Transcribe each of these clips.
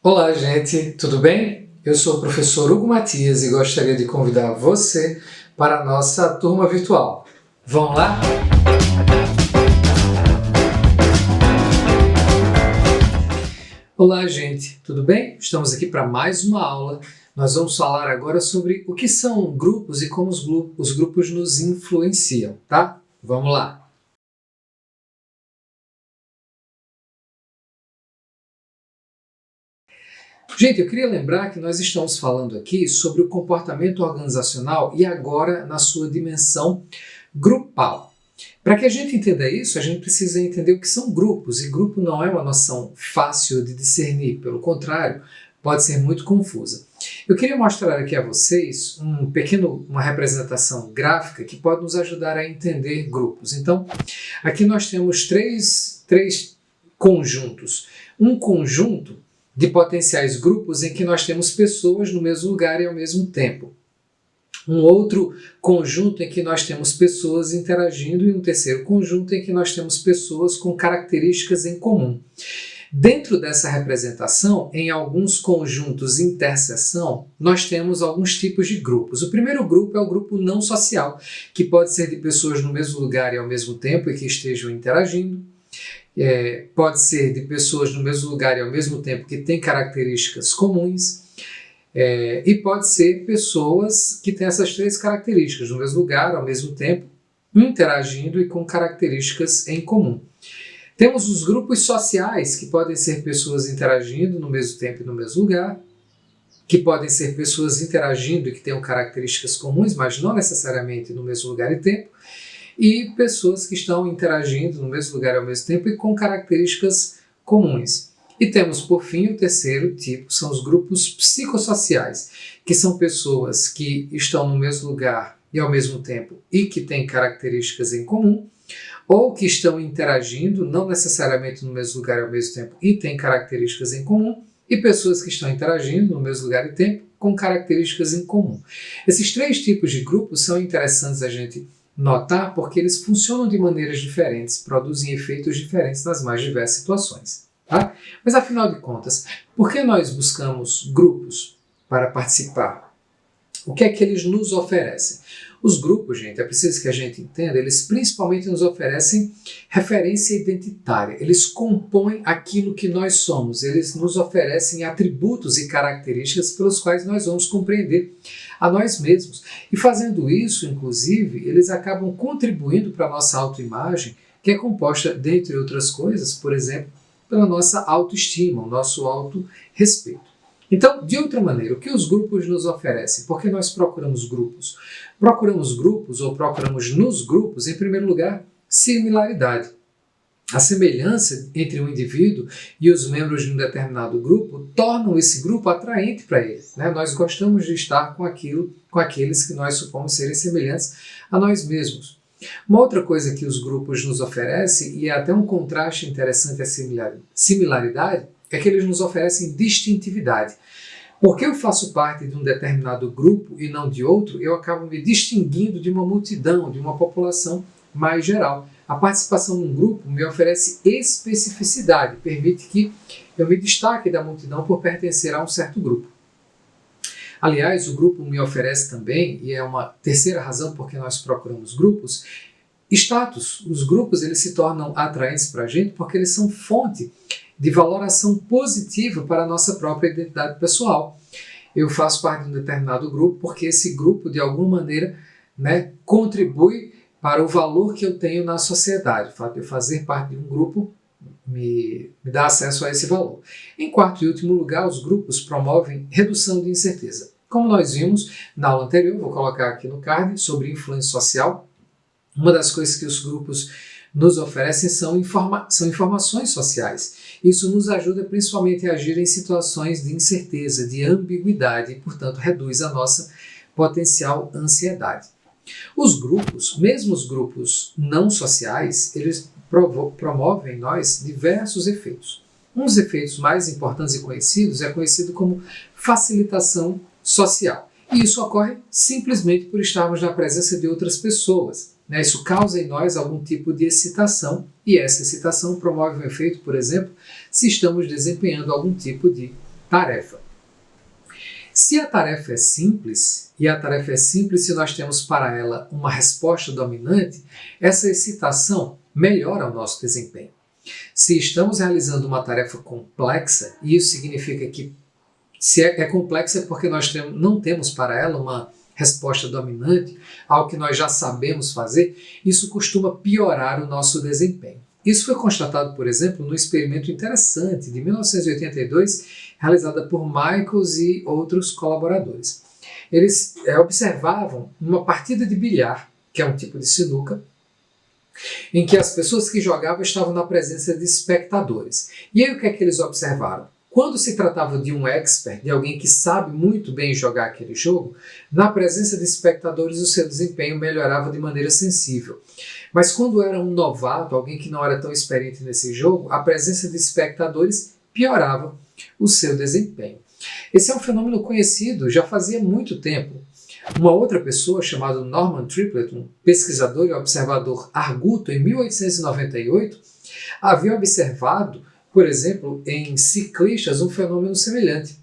Olá, gente, tudo bem? Eu sou o professor Hugo Matias e gostaria de convidar você para a nossa turma virtual. Vamos lá? Olá, gente, tudo bem? Estamos aqui para mais uma aula. Nós vamos falar agora sobre o que são grupos e como os grupos nos influenciam, tá? Vamos lá! Gente, eu queria lembrar que nós estamos falando aqui sobre o comportamento organizacional e agora na sua dimensão grupal. Para que a gente entenda isso, a gente precisa entender o que são grupos, e grupo não é uma noção fácil de discernir, pelo contrário, pode ser muito confusa. Eu queria mostrar aqui a vocês uma representação gráfica que pode nos ajudar a entender grupos. Então, aqui nós temos três conjuntos. Um conjunto de potenciais grupos em que nós temos pessoas no mesmo lugar e ao mesmo tempo. Um outro conjunto em que nós temos pessoas interagindo e um terceiro conjunto em que nós temos pessoas com características em comum. Dentro dessa representação, em alguns conjuntos interseção, nós temos alguns tipos de grupos. O primeiro grupo é o grupo não social, que pode ser de pessoas no mesmo lugar e ao mesmo tempo e que estejam interagindo. Pode ser de pessoas no mesmo lugar e ao mesmo tempo que têm características comuns, e pode ser pessoas que têm essas três características, no mesmo lugar, ao mesmo tempo, interagindo e com características em comum. Temos os grupos sociais, que podem ser pessoas interagindo no mesmo tempo e no mesmo lugar, que podem ser pessoas interagindo e que tenham características comuns, mas não necessariamente no mesmo lugar e tempo, e pessoas que estão interagindo no mesmo lugar ao mesmo tempo e com características comuns. E temos, por fim, o terceiro tipo, são os grupos psicossociais, que são pessoas que estão no mesmo lugar e ao mesmo tempo e que têm características em comum, ou que estão interagindo, não necessariamente no mesmo lugar e ao mesmo tempo e têm características em comum, e pessoas que estão interagindo no mesmo lugar e tempo com características em comum. Esses três tipos de grupos são interessantes a gente notar porque eles funcionam de maneiras diferentes, produzem efeitos diferentes nas mais diversas situações. Tá? Mas afinal de contas, por que nós buscamos grupos para participar? O que é que eles nos oferecem? Os grupos, gente, é preciso que a gente entenda, eles principalmente nos oferecem referência identitária. Eles compõem aquilo que nós somos. Eles nos oferecem atributos e características pelos quais nós vamos compreender a nós mesmos. E fazendo isso, inclusive, eles acabam contribuindo para a nossa autoimagem, que é composta, dentre outras coisas, por exemplo, pela nossa autoestima, o nosso autorrespeito. Então, de outra maneira, o que os grupos nos oferecem? Por que nós procuramos grupos? Procuramos grupos ou procuramos nos grupos, em primeiro lugar, similaridade. A semelhança entre um indivíduo e os membros de um determinado grupo tornam esse grupo atraente para ele. Né? Nós gostamos de estar com aqueles que nós supomos serem semelhantes a nós mesmos. Uma outra coisa que os grupos nos oferecem, e é até um contraste interessante à similaridade, é que eles nos oferecem distintividade. Porque eu faço parte de um determinado grupo e não de outro, eu acabo me distinguindo de uma multidão, de uma população mais geral. A participação num grupo me oferece especificidade, permite que eu me destaque da multidão por pertencer a um certo grupo. Aliás, o grupo me oferece também, e é uma terceira razão por que nós procuramos grupos, status. Os grupos eles se tornam atraentes para a gente porque eles são fonte de valoração positiva para a nossa própria identidade pessoal. Eu faço parte de um determinado grupo porque esse grupo, de alguma maneira, contribui para o valor que eu tenho na sociedade. O fato de eu fazer parte de um grupo me dá acesso a esse valor. Em quarto e último lugar, os grupos promovem redução de incerteza. Como nós vimos na aula anterior, vou colocar aqui no card, sobre influência social, uma das coisas que os grupos nos oferecem são informações sociais. Isso nos ajuda principalmente a agir em situações de incerteza, de ambiguidade e, portanto, reduz a nossa potencial ansiedade. Os grupos, mesmo os grupos não sociais, eles promovem em nós diversos efeitos. Um dos efeitos mais importantes e conhecidos é conhecido como facilitação social. E isso ocorre simplesmente por estarmos na presença de outras pessoas. Isso causa em nós algum tipo de excitação, e essa excitação promove um efeito, por exemplo, se estamos desempenhando algum tipo de tarefa. Se a tarefa é simples, e a tarefa é simples se nós temos para ela uma resposta dominante, essa excitação melhora o nosso desempenho. Se estamos realizando uma tarefa complexa, e isso significa que se é complexa é porque nós não temos para ela uma resposta dominante, algo que nós já sabemos fazer, isso costuma piorar o nosso desempenho. Isso foi constatado, por exemplo, no experimento interessante de 1982, realizado por Michaels e outros colaboradores. Eles observavam uma partida de bilhar, que é um tipo de sinuca, em que as pessoas que jogavam estavam na presença de espectadores. E aí o que é que eles observaram? Quando se tratava de um expert, de alguém que sabe muito bem jogar aquele jogo, na presença de espectadores o seu desempenho melhorava de maneira sensível. Mas quando era um novato, alguém que não era tão experiente nesse jogo, a presença de espectadores piorava o seu desempenho. Esse é um fenômeno conhecido já fazia muito tempo. Uma outra pessoa, chamada Norman Triplett, um pesquisador e observador arguto, em 1898, havia observado, por exemplo, em ciclistas, um fenômeno semelhante.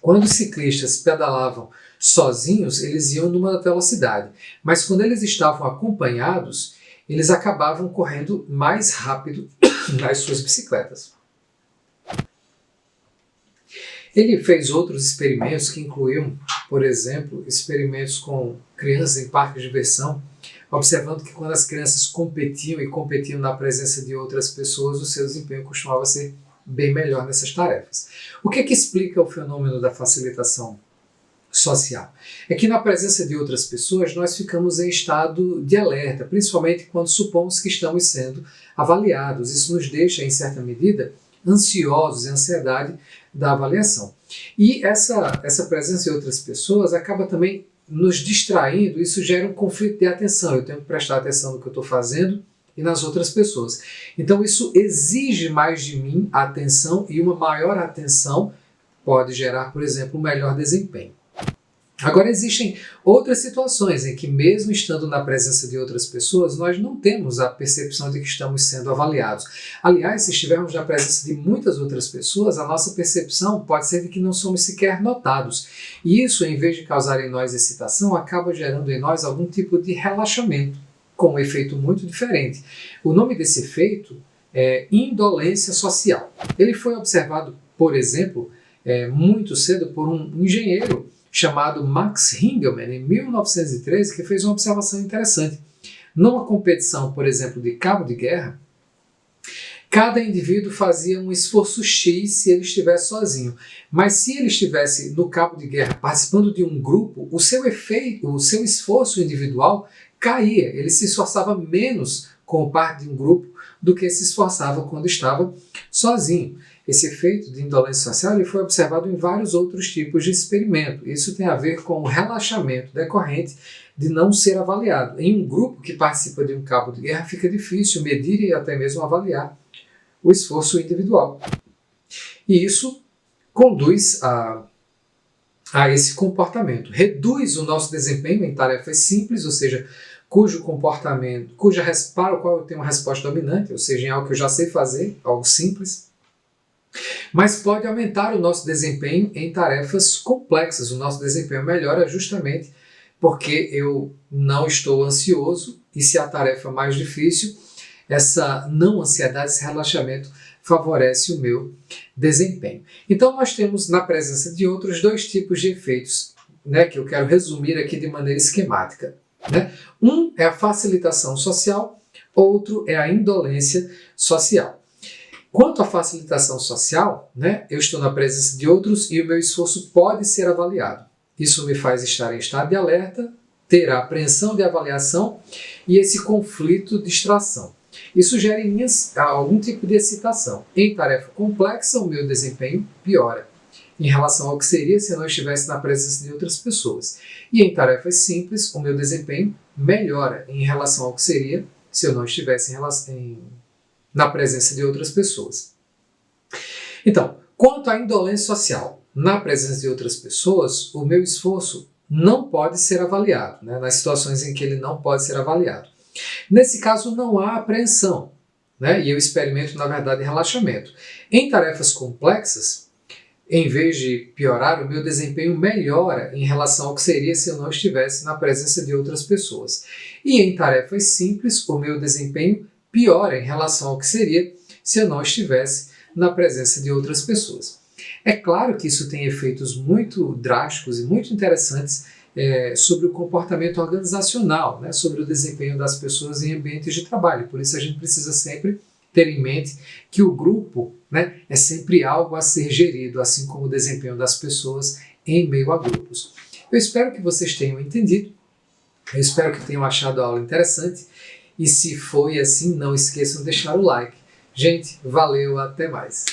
Quando os ciclistas pedalavam sozinhos, eles iam numa velocidade, mas quando eles estavam acompanhados, eles acabavam correndo mais rápido nas suas bicicletas. Ele fez outros experimentos que incluíam, por exemplo, experimentos com crianças em parques de diversão, observando que quando as crianças competiam na presença de outras pessoas, o seu desempenho costumava ser bem melhor nessas tarefas. O que é que explica o fenômeno da facilitação social? É que na presença de outras pessoas nós ficamos em estado de alerta, principalmente quando supomos que estamos sendo avaliados. Isso nos deixa, em certa medida, ansiosos, em ansiedade da avaliação. E essa presença de outras pessoas acaba também nos distraindo, isso gera um conflito de atenção. Eu tenho que prestar atenção no que eu estou fazendo e nas outras pessoas. Então isso exige mais de mim atenção, e uma maior atenção pode gerar, por exemplo, um melhor desempenho. Agora, existem outras situações em que, mesmo estando na presença de outras pessoas, nós não temos a percepção de que estamos sendo avaliados. Aliás, se estivermos na presença de muitas outras pessoas, a nossa percepção pode ser de que não somos sequer notados. E isso, em vez de causar em nós excitação, acaba gerando em nós algum tipo de relaxamento, com um efeito muito diferente. O nome desse efeito é indolência social. Ele foi observado, por exemplo, muito cedo por um engenheiro chamado Max Ringelmann, em 1913, que fez uma observação interessante. Numa competição, por exemplo, de cabo de guerra, cada indivíduo fazia um esforço X se ele estivesse sozinho. Mas se ele estivesse no cabo de guerra participando de um grupo, o seu esforço individual caía. Ele se esforçava menos como parte de um grupo do que se esforçava quando estava sozinho. Esse efeito de indolência social ele foi observado em vários outros tipos de experimento. Isso tem a ver com o relaxamento decorrente de não ser avaliado. Em um grupo que participa de um cabo de guerra, fica difícil medir e até mesmo avaliar o esforço individual. E isso conduz a esse comportamento. Reduz o nosso desempenho em tarefas simples, ou seja, para o qual eu tenho uma resposta dominante, ou seja, em algo que eu já sei fazer, algo simples. Mas pode aumentar o nosso desempenho em tarefas complexas. O nosso desempenho melhora justamente porque eu não estou ansioso, e se a tarefa é mais difícil, essa não ansiedade, esse relaxamento favorece o meu desempenho. Então nós temos na presença de outros dois tipos de efeitos, que eu quero resumir aqui de maneira esquemática. Um é a facilitação social, outro é a indolência social. Quanto à facilitação social, eu estou na presença de outros e o meu esforço pode ser avaliado. Isso me faz estar em estado de alerta, ter a apreensão de avaliação e esse conflito de distração. Isso gera em mim algum tipo de excitação. Em tarefa complexa, o meu desempenho piora em relação ao que seria se eu não estivesse na presença de outras pessoas. E em tarefas simples, o meu desempenho melhora em relação ao que seria se eu não estivesse na presença de outras pessoas. Então, quanto à indolência social, na presença de outras pessoas, o meu esforço não pode ser avaliado, nas situações em que ele não pode ser avaliado. Nesse caso, não há apreensão, e eu experimento, na verdade, relaxamento. Em tarefas complexas, em vez de piorar, o meu desempenho melhora em relação ao que seria se eu não estivesse na presença de outras pessoas. E em tarefas simples, o meu desempenho piora em relação ao que seria se eu não estivesse na presença de outras pessoas. É claro que isso tem efeitos muito drásticos e muito interessantes sobre o comportamento organizacional, né, sobre o desempenho das pessoas em ambientes de trabalho. Por isso a gente precisa sempre ter em mente que o grupo, né, é sempre algo a ser gerido, assim como o desempenho das pessoas em meio a grupos. Eu espero que vocês tenham entendido, eu espero que tenham achado a aula interessante, e se foi assim, não esqueçam de deixar o like. Gente, valeu, até mais!